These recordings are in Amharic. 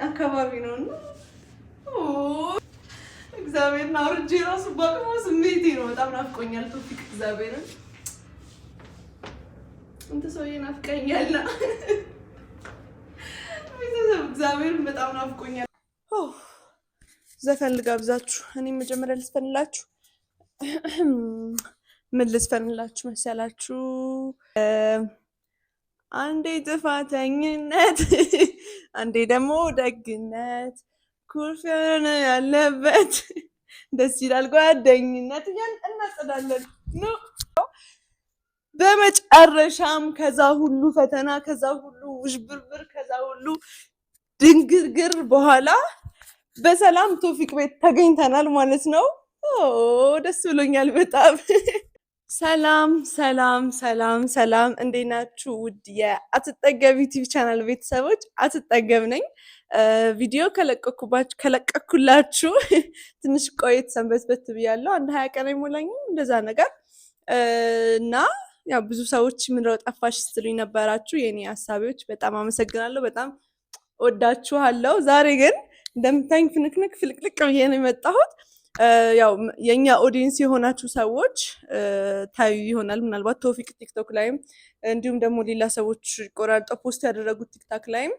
አካባቢ ነውና እግዚአብሔርን አውርጄ ራሱ ባቅሞ ስሜቴ ነው። በጣም ናፍቆኛል ቶፊቅ እግዚአብሔርን እንት ሰውዬ ናፍቀኛል። ቤተሰብ እግዚአብሔርን በጣም ናፍቆኛል። ዘፈን ልጋብዛችሁ። እኔ መጀመሪያ ልዝፈንላችሁ። ምን ልዝፈንላችሁ መሰላችሁ? አንዴ ጥፋተኝነት አንዴ ደግሞ ደግነት ኩርፊያ ያለበት ደስ ይላል ጓደኝነት እያልን እናጸዳለን ነው። በመጨረሻም ከዛ ሁሉ ፈተና ከዛ ሁሉ ውዥብርብር ከዛ ሁሉ ድንግርግር በኋላ በሰላም ቶፊቅ ቤት ተገኝተናል ማለት ነው። ደስ ብሎኛል በጣም። ሰላም ሰላም ሰላም ሰላም፣ እንዴት ናችሁ? ውድ የአትጠገብ ዩቲዩብ ቻናል ቤተሰቦች፣ አትጠገብ ነኝ። ቪዲዮ ከለቀኩላችሁ ትንሽ ቆየት ሰንበትበት ብያለሁ። አንድ 20 ቀን አይሞላኝም እንደዛ ነገር እና ያው ብዙ ሰዎች ምንድነው ጠፋሽ ስትሉኝ ነበራችሁ የኔ ሀሳቢዎች። በጣም አመሰግናለሁ። በጣም ወዳችኋለሁ። ዛሬ ግን እንደምታኝ ፍንክንክ ፍልቅልቅ ብዬ ነው የመጣሁት። ያው የኛ ኦዲየንስ የሆናችሁ ሰዎች ታዩ ይሆናል ምናልባት ቶፊቅ ቲክቶክ ላይም እንዲሁም ደግሞ ሌላ ሰዎች ቆራርጠው ፖስት ያደረጉት ቲክታክ ላይም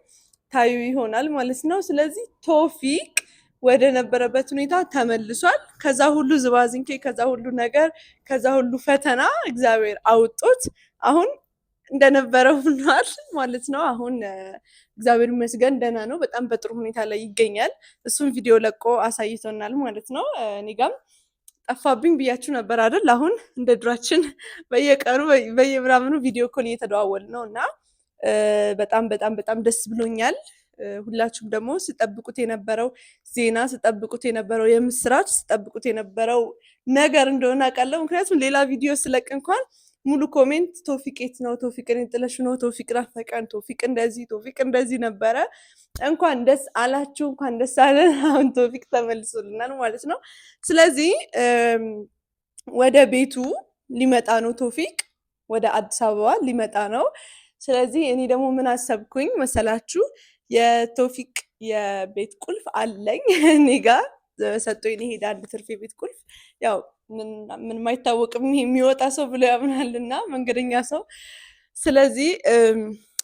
ታዩ ይሆናል ማለት ነው። ስለዚህ ቶፊቅ ወደ ነበረበት ሁኔታ ተመልሷል። ከዛ ሁሉ ዝባዝንኬ፣ ከዛ ሁሉ ነገር፣ ከዛ ሁሉ ፈተና እግዚአብሔር አውጦት አሁን እንደነበረው ሆኗል ማለት ነው። አሁን እግዚአብሔር ይመስገን ደህና ነው። በጣም በጥሩ ሁኔታ ላይ ይገኛል። እሱም ቪዲዮ ለቆ አሳይቶናል ማለት ነው። እኔ ጋም ጠፋብኝ ብያችሁ ነበር አይደል? አሁን እንደ ድራችን በየቀኑ በየምናምኑ ቪዲዮ ኮል እየተደዋወል ነው እና በጣም በጣም በጣም ደስ ብሎኛል። ሁላችሁም ደግሞ ስጠብቁት የነበረው ዜና፣ ስጠብቁት የነበረው የምስራች፣ ስጠብቁት የነበረው ነገር እንደሆነ አውቃለሁ። ምክንያቱም ሌላ ቪዲዮ ስለቅ እንኳን ሙሉ ኮሜንት ቶፊቅ የት ነው? ቶፊቅን ጥለሽ ነው? ቶፊቅ ናፈቀን፣ ቶፊቅ እንደዚህ ነበረ። እንኳን ደስ አላችሁ፣ እንኳን ደስ አለን። አሁን ቶፊቅ ተመልሶልናል ማለት ነው። ስለዚህ ወደ ቤቱ ሊመጣ ነው ቶፊቅ፣ ወደ አዲስ አበባ ሊመጣ ነው። ስለዚህ እኔ ደግሞ ምን አሰብኩኝ መሰላችሁ? የቶፊቅ የቤት ቁልፍ አለኝ እኔ ጋር ሰጥቶኝ ሄዳ አንድ ትርፍ የቤት ቁልፍ ያው ምንም አይታወቅም የሚወጣ ሰው ብሎ ያምናልና መንገደኛ ሰው። ስለዚህ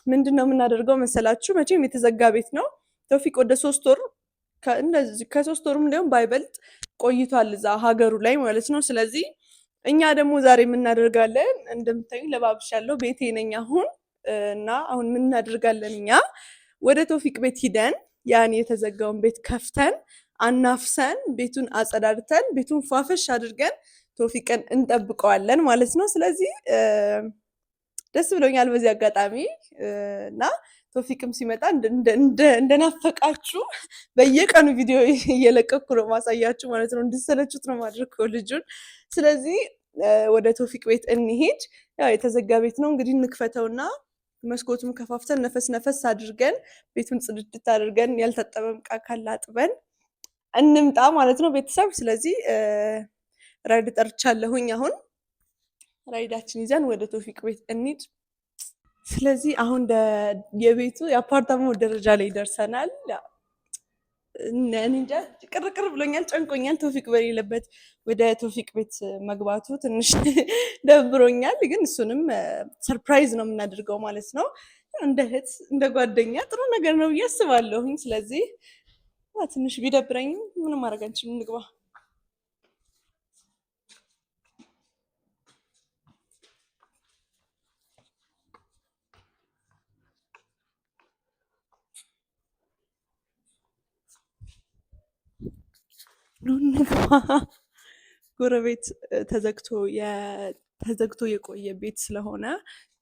ምንድነው የምናደርገው መሰላችሁ? መቼም የተዘጋ ቤት ነው። ቶፊቅ ወደ 3 ወር ከ3 ወርም ሊሆን ባይበልጥ ቆይቷል እዛ ሀገሩ ላይ ማለት ነው። ስለዚህ እኛ ደግሞ ዛሬ የምናደርጋለን፣ እንደምታዩኝ ለባብሻለሁ፣ ቤቴ ነኝ አሁን እና አሁን ምን እናደርጋለን እኛ ወደ ቶፊቅ ቤት ሂደን ያን የተዘጋውን ቤት ከፍተን አናፍሰን ቤቱን አጸዳድተን ቤቱን ፏፈሽ አድርገን ቶፊቅን እንጠብቀዋለን ማለት ነው። ስለዚህ ደስ ብሎኛል በዚህ አጋጣሚ እና ቶፊቅም ሲመጣ እንደናፈቃችሁ በየቀኑ ቪዲዮ እየለቀኩ ነው ማሳያችሁ ማለት ነው። እንድሰለቹት ነው ማድረገው ልጁን። ስለዚህ ወደ ቶፊቅ ቤት እንሂድ። ያው የተዘጋ ቤት ነው እንግዲህ እንክፈተውና መስኮቱም ከፋፍተን ነፈስ ነፈስ አድርገን ቤቱን ጽድት አድርገን ያልታጠበም ዕቃ ካለ አጥበን እንምጣ ማለት ነው ቤተሰብ። ስለዚህ ራይድ ጠርቻለሁኝ። አሁን ራይዳችን ይዘን ወደ ቶፊቅ ቤት እንሂድ። ስለዚህ አሁን የቤቱ የአፓርታማው ደረጃ ላይ ደርሰናል። እንጃ ቅርቅር ብሎኛል፣ ጨንቆኛል። ቶፊቅ በሌለበት ወደ ቶፊቅ ቤት መግባቱ ትንሽ ደብሮኛል፣ ግን እሱንም ሰርፕራይዝ ነው የምናደርገው ማለት ነው። እንደ እህት እንደ ጓደኛ ጥሩ ነገር ነው ብዬ አስባለሁኝ። ስለዚህ ትንሽ ቢደብረኝም ምንም ማድረግ አንችልም፣ እንግባ። ጎረቤት ተዘግቶ የቆየ ቤት ስለሆነ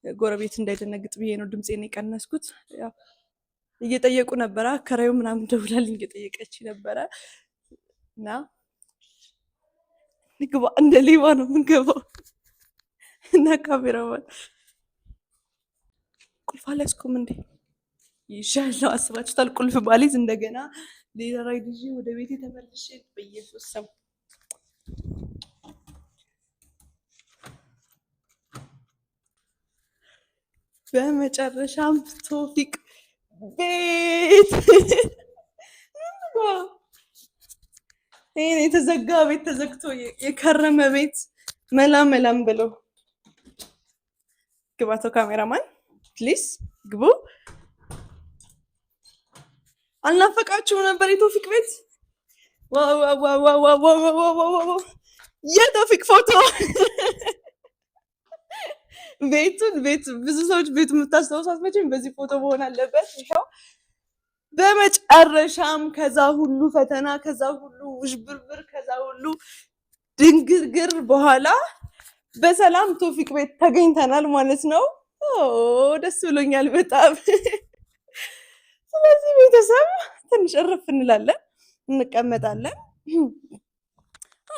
ጎረቤት እንዳይደነግጥ ብዬ ነው ድምፄን የቀነስኩት። እየጠየቁ ነበረ፣ አከራዩ ምናምን ደውላልኝ እየጠየቀች ነበረ እና ንግባ፣ እንደ ሌባ ነው የምንገባው እና ካሜራማን ቁልፍ አልያዝኩም እንዴ ይሻለው አስባችሁታል? ቁልፍ ባሊዝ እንደገና ሌላ ራይድ ይዤ ወደ ቤቴ ተመልሼ በኢየሱስ ስም በመጨረሻም ቶፊቅ ቤት ቤት ይሄን የተዘጋ ቤት ተዘግቶ የከረመ ቤት መላም ብለው ግባቶ ካሜራማን ፕሊዝ ግቡ። አልናፈቃችሁም ነበር የቶፊቅ ቤት? የቶፊቅ ፎቶ ቤቱን ብዙ ሰዎች ቤቱ የምታስታውሳት መቼም በዚህ ፎቶ መሆን አለበት። ይኸው በመጨረሻም ከዛ ሁሉ ፈተና፣ ከዛ ሁሉ ውዥብርብር፣ ከዛ ሁሉ ድንግርግር በኋላ በሰላም ቶፊቅ ቤት ተገኝተናል ማለት ነው። ደስ ብሎኛል በጣም። ስለዚህ ቤተሰብ ትንሽ እርፍ እንላለን፣ እንቀመጣለን።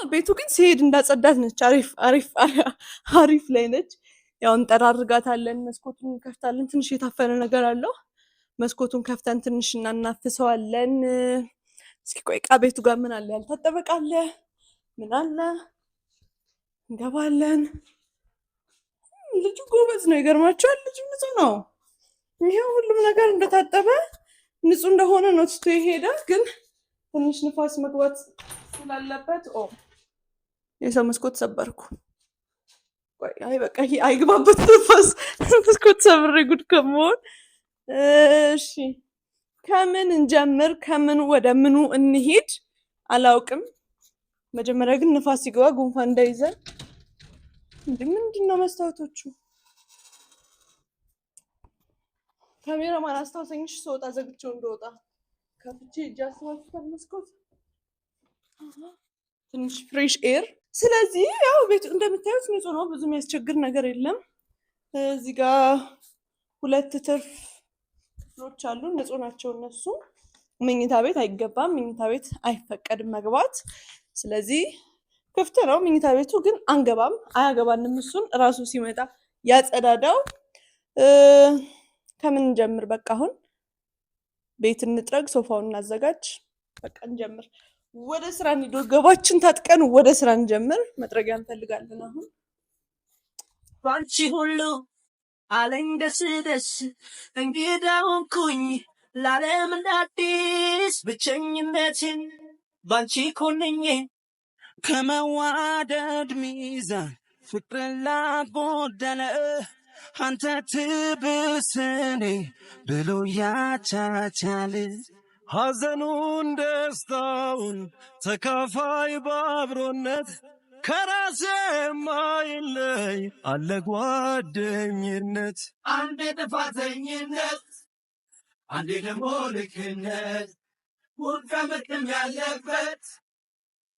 ቤቱ ግን ሲሄድ እንዳጸዳት ነች። አሪፍ ላይ ነች። ያው እንጠራርጋታለን፣ መስኮቱን እንከፍታለን። ትንሽ የታፈነ ነገር አለው። መስኮቱን ከፍተን ትንሽ እናናፍሰዋለን። እስኪ ቆይ ዕቃ ቤቱ ጋር ምን አለ? ያልታጠበ ዕቃ አለ? ምን አለ? እንገባለን። ልጁ ጎበዝ ነው፣ ይገርማቸዋል። ልጁ ንጹህ ነው። ይሄው ሁሉም ነገር እንደታጠበ ንጹህ እንደሆነ ነው ትቶ የሄደ። ግን ትንሽ ንፋስ መግባት ስላለበት የሰው መስኮት ሰበርኩ። አይ በቃ ይሄ አይግባበት ንፋስ። መስኮት ሰብሬ ጉድ ከመሆን። እሺ ከምን እንጀምር? ከምን ወደ ምኑ እንሂድ? አላውቅም። መጀመሪያ ግን ንፋስ ሲገባ ጉንፋን እንዳይዘን። ምንድን ነው መስታወቶቹ? ካሜራማን አስታውሰኝሽ፣ ስወጣ ዘግቼው እንደወጣ ከፍቼ እጅ አስባችሁታል። መስኮት ትንሽ ፍሬሽ ኤር። ስለዚህ ያው ቤቱ እንደምታዩት ንጹህ ነው፣ ብዙ የሚያስቸግር ነገር የለም። እዚህ ጋር 2 ትርፍ ክፍሎች አሉ፣ ንጹህ ናቸው እነሱ። መኝታ ቤት አይገባም፣ መኝታ ቤት አይፈቀድም መግባት። ስለዚህ ክፍት ነው መኝታ ቤቱ፣ ግን አንገባም፣ አያገባንም። እሱን እራሱ ሲመጣ ያጸዳዳው። ከምን እንጀምር? በቃ አሁን ቤት እንጥረግ፣ ሶፋውን እናዘጋጅ። በቃ እንጀምር፣ ወደ ስራ እንሂድ። ወገባችን ታጥቀን ወደ ስራ እንጀምር። መጥረጊያ እንፈልጋለን። አሁን ባንቺ ሁሉ አለኝ ደስ ደስ፣ እንግዳ ሆንኩኝ ለዓለም እንዳዲስ። ብቸኝነትን ባንቺ ኮንኜ ከመዋደድ ሚዛን ፍቅርን ላጎደለ አንተ ትብስኔ ብሎ ያቻቻል። ሐዘኑን ደስታውን ተካፋይ በአብሮነት ከራሴ የማይለይ አለ ጓደኝነት። አንዴ ጥፋተኝነት፣ አንዴ ደግሞ ልክነት፣ ውድ ከምርቅም ያለበት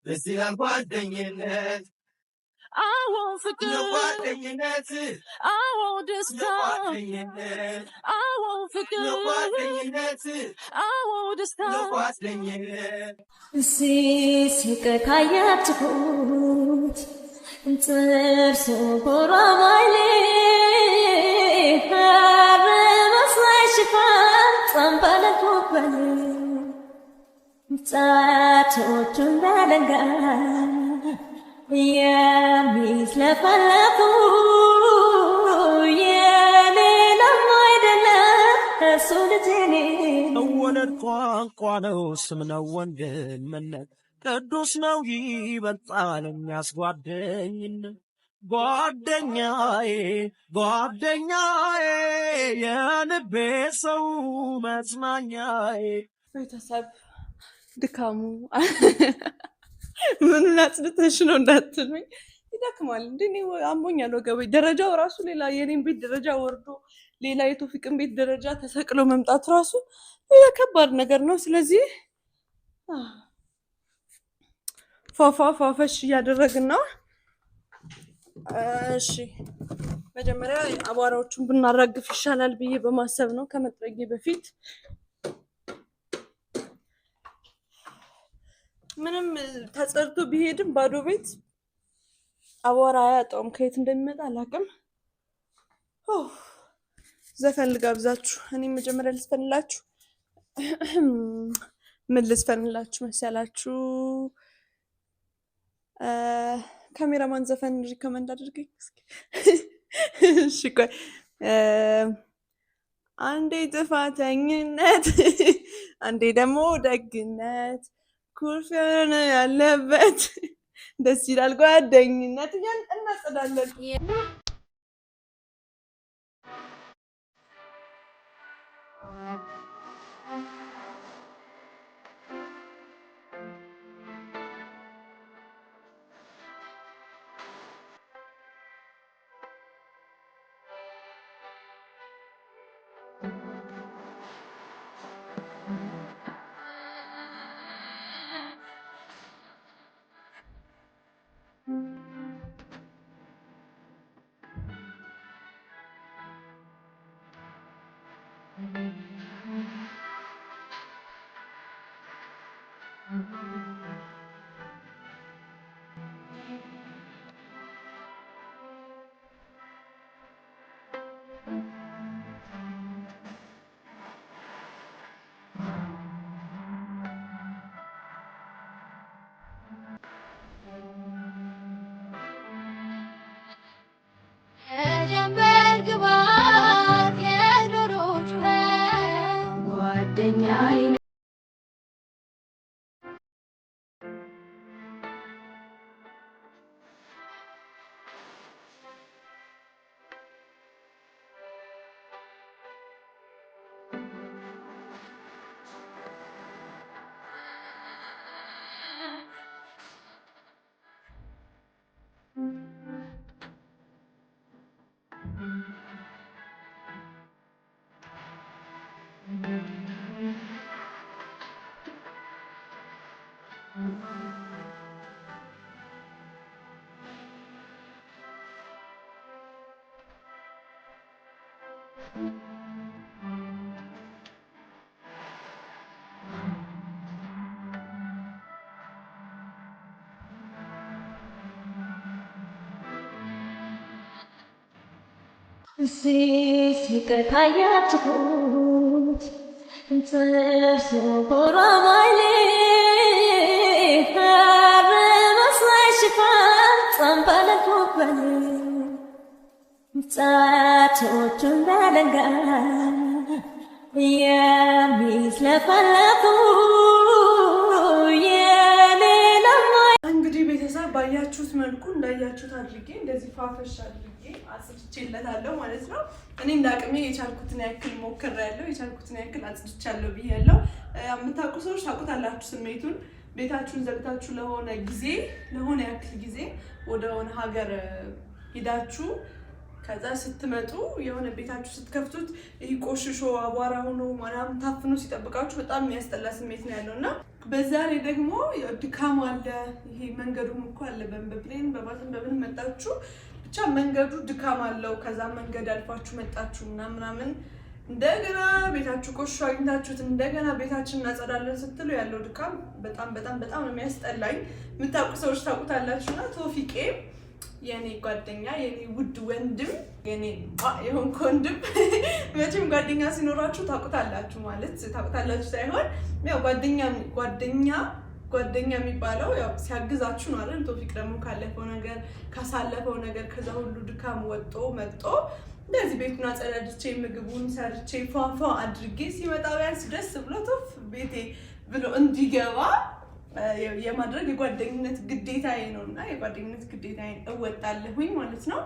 በዚህ ጓደኝነት። አዎ ፍቅር ጓደኝነት፣ አዎ ደስታ፣ አዎ ፍቅር ጓደኝነት፣ አዎ ደስታ ጓደኝነት። ሲስቅ ካያችሁት ጥርሱ ጎራባይሌ መስላይ ሽፋን ጸንበለቶበል ጣቶቹ እንዳለንጋ የሚስለፈለፉ የሌላም አይደለም እሱ ልጅኔ። መወለድ ቋንቋ ነው፣ ስም ነው ወንድምነት፣ ቅዱስ ነው ይበልጣል የሚያስጓደኝነት። ጓደኛዬ ጓደኛዬ የልቤ ሰው መጽናኛዬ። ቤተሰብ ድካሙ ምኑን አጽድተሽ ነው እንዳትሉኝ፣ ይደክማል። እንደ እኔ አሞኛል ወገቤ። ደረጃው ራሱ ሌላ፣ የኔን ቤት ደረጃ ወርዶ ሌላ የቶፊቅን ቤት ደረጃ ተሰቅሎ መምጣት ራሱ ሌላ ከባድ ነገር ነው። ስለዚህ ፏፏፏፈሽ እያደረግን ነው። እሺ መጀመሪያ አቧራዎቹን ብናራግፍ ይሻላል ብዬ በማሰብ ነው ከመጥረጌ በፊት። ምንም ተጸድቶ ቢሄድም ባዶ ቤት አቧራ አያጣውም። ከየት እንደሚመጣ አላውቅም። ዘፈን ልጋብዛችሁ። እኔ መጀመሪያ ልዝፈንላችሁ። ምን ልዝፈንላችሁ መሰላችሁ? ካሜራማን ዘፈን ሪከመንድ አድርገኝ እስኪ። እሺ ቆይ አንዴ ጥፋተኝነት አንዴ ደግሞ ደግነት ኩርፊያ ያለበት ደስ ይላል ጓደኝነት እያን እናጸዳለን። Sikatayatukut Tersuporamali Haramasashifan Sampalakupali Tatochun dalagan Yamis lapalapu እንግዲህ ቤተሰብ ባያችሁት መልኩ እንዳያችሁት አድርጌ እንደዚህ ፋፈሽ አድርጌ አጽድቼለታለሁ ማለት ነው። እኔ እንዳቅሜ የቻልኩትን ያክል ሞክሬያለሁ፣ የቻልኩትን ያክል አጽድቻለሁ ብያለሁ። የምታውቁ ሰዎች ታውቁታላችሁ ስሜቱን። ቤታችሁን ዘግታችሁ ለሆነ ያክል ጊዜ ወደ ሆነ ሀገር ሄዳችሁ ከዛ ስትመጡ የሆነ ቤታችሁ ስትከፍቱት ይሄ ቆሽሾ አቧራ ሆኖ ምናምን ታፍኖ ሲጠብቃችሁ በጣም የሚያስጠላ ስሜት ነው ያለውና በዛ ላይ ደግሞ ድካም አለ። ይሄ መንገዱም እኮ አለ በፕሌን በባስን በምን መጣችሁ ብቻ መንገዱ ድካም አለው። ከዛ መንገድ አልፋችሁ መጣችሁ ምናምን እንደገና ቤታችሁ ቆሽሾ አግኝታችሁት እንደገና ቤታችንን እናጸዳለን ስትሉ ያለው ድካም በጣም በጣም በጣም ነው የሚያስጠላኝ። የምታውቁ ሰዎች ታውቁታላችሁና ቶፊቄ የኔ ጓደኛ የኔ ውድ ወንድም የኔ የሆንክ ወንድም መቼም ጓደኛ ሲኖራችሁ ታውቁታላችሁ ማለት ታውቁታላችሁ ሳይሆን ያው ጓደኛ የሚባለው ያው ሲያግዛችሁ ነው አይደል? ቶፊቅ ደግሞ ካሳለፈው ነገር ከዛ ሁሉ ድካም ወጥቶ መጥቶ እንደዚህ ቤቱን አጸዳድቼ ምግቡን ሰርቼ ፏፏ አድርጌ ሲመጣ ቢያንስ ደስ ብሎ ቶፍ ቤቴ ብሎ እንዲገባ የማድረግ የጓደኝነት ግዴታዬ ነውና የጓደኝነት ግዴታዬን እወጣለሁኝ ማለት ነው።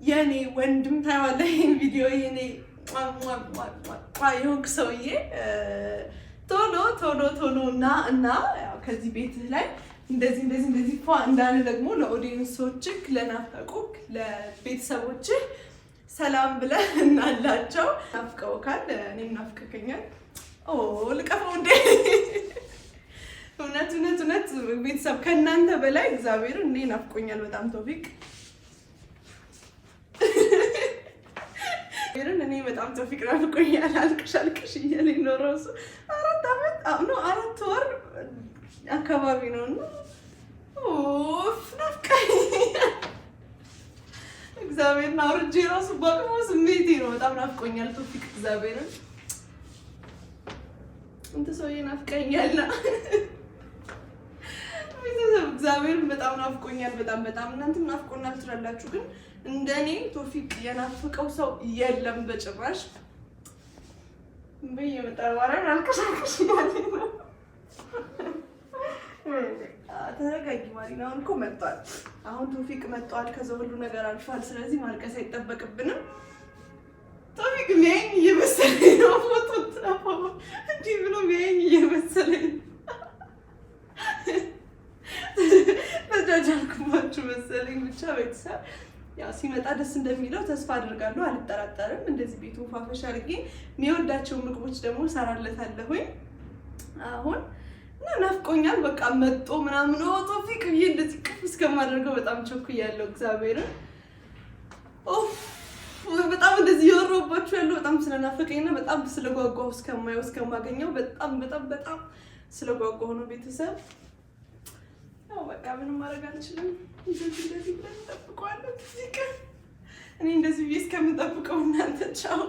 የኔ ወንድም ታይዋለህ ይሄን ቪዲዮ የኔ የሆንክ ሰውዬ ቶሎ እና ያው ከዚህ ቤት ላይ እንደዚህ እንዳለ ደግሞ ለኦዲየንሶችህ ለናፈቁህ ለቤተሰቦችህ ሰላም ብለህ እናላቸው። ናፍቀውካል፣ እኔም ናፍቀኸኛል። ልቀፈው እንዴ! እውነት ቤተሰብ ከእናንተ በላይ እግዚአብሔር እንዴ ናፍቆኛል በጣም ቶፊቅ። እኔ በጣም ቶፊቅ ናፍቆኛል። አልቅሽ እያለኝ ነው እራሱ 4 ወር አካባቢ ነው እና ናፍቆኛል። እግዚአብሔርን አውርጄ እራሱ ባቅሞ ስሜቴ ነው። በጣም ናፍቆኛል ቶፊቅ እግዚአብሔርን። እንት ሰውዬ ናፍቀኛልና እግዚአብሔርን በጣም ናፍቆኛል። በጣም እናንተም ናፍቆናል ትላላችሁ፣ ግን እንደኔ ቶፊቅ የናፍቀው ሰው የለም በጭራሽ። በየመጣባራን አልከሻከሽ ያለኝ ነው። ተረጋጊ ማሪና። አሁን እኮ መጥቷል። አሁን ቶፊቅ መጥቷል። ከዛ ሁሉ ነገር አልፏል። ስለዚህ ማልቀስ አይጠበቅብንም። ቶፊቅ ሚያኝ እየመሰለኝ ነው። ፎቶ ትራፋው እንዲህ ብሎ ሚያኝ እየመሰለኝ ተጃጃልኩባችሁ መሰለኝ። ብቻ ቤተሰብ ያው ሲመጣ ደስ እንደሚለው ተስፋ አድርጋለሁ፣ አልጠራጠርም። እንደዚህ ቤቱ ፋፈሽ አድርጌ የሚወዳቸው ምግቦች ደግሞ ሰራለታለሁኝ አሁን እና ናፍቆኛል። በቃ መጦ ምናምን ቶፊቅ ብዬ እንደዚህ ቅፍ እስከማደርገው በጣም ቸኩያለሁ። እግዚአብሔርን በጣም እንደዚህ እያወራሁባችሁ ያለው በጣም ስለናፈቀኝና በጣም ስለጓጓሁ እስከማየው እስከማገኘው በጣም በጣም በጣም ስለጓጓሁ ነው ቤተሰብ። ያው በቃ ምንም ማድረግ አልችልም። እንደዚህ ብለን እንጠብቀዋለን። እኔ እንደዚህ ብዬ እስከምጠብቀው እናንተ ቻው።